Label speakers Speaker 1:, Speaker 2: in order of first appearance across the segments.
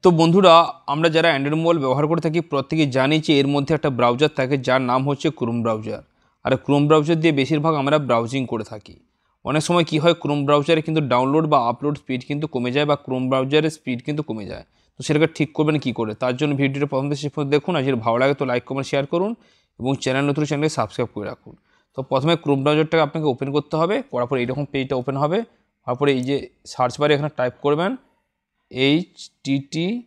Speaker 1: তো বন্ধুরা, আমরা যারা অ্যান্ড্রয়েড মোবাইল ব্যবহার করে থাকি প্রত্যেকেই জানি যে এর মধ্যে একটা ব্রাউজার থাকে যার নাম হচ্ছে ক্রোম ব্রাউজার। আর ক্রোম ব্রাউজার দিয়ে বেশিরভাগ আমরা ব্রাউজিং করে থাকি। অনেক সময় কি হয়, ক্রোম ব্রাউজারে কিন্তু ডাউনলোড বা আপলোড স্পিড কিন্তু কমে যায় বা ক্রোম ব্রাউজারের স্পিড কিন্তু কমে যায়। তো সেটাকে ঠিক করবেন কী করে, তার জন্য ভিডিওটা প্রথম থেকে শেষ পর্যন্ত দেখুন। আর যদি ভালো লাগে তো লাইক কমেন্ট শেয়ার করুন এবং চ্যানেলকে সাবস্ক্রাইব করে রাখুন। তো প্রথমে ক্রোম ব্রাউজারটাকে আপনাকে ওপেন করতে হবে। করার পরে এইরকম পেজটা ওপেন হবে। তারপরে এই যে সার্চ বারে এখানে টাইপ করবেন https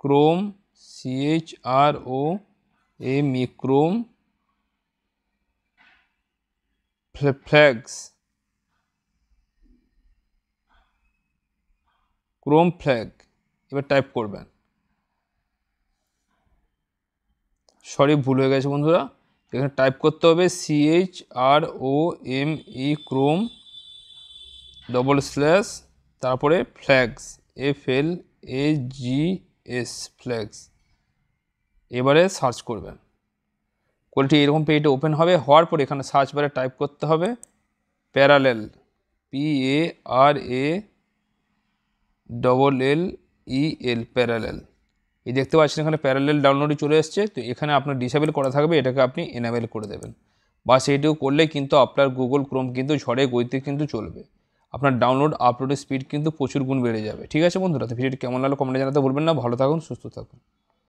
Speaker 1: chrome chrome flags Chrome flag এবার টাইপ করবেন। সরি, ভুল হয়ে গেছে বন্ধুরা। এখানে টাইপ করতে হবে CHROME ক্রোম / তারপরে ফ্ল্যাগস FLAGS ফ্ল্যাগস। এবারে সার্চ করবেন। কোয়ালিটি এরকম পেজটা ওপেন হবে। হওয়ার পর এখানে সার্চ বারে টাইপ করতে হবে প্যারালেল PARALLEL প্যারালেল। এই দেখতে পাচ্ছেন এখানে প্যারালেল ডাউনলোডই চলে এসছে। তো এখানে আপনার ডিসেবল করা থাকবে, এটাকে আপনি এনেবেল করে দেবেন। বা সেইটুকু করলে কিন্তু আপনার গুগল ক্রোম কিন্তু ঝড়ে গতিতে কিন্তু চলবে। আপনার ডাউনলোড আপলোডের স্পিড কিন্তু প্রচুর গুণ বেড়ে যাবে। ঠিক আছে বন্ধুরা, তো ভিডিওটি কেমন লাগলো কমেন্টে জানাতে ভুলবেন না। ভালো থাকুন, সুস্থ থাকুন।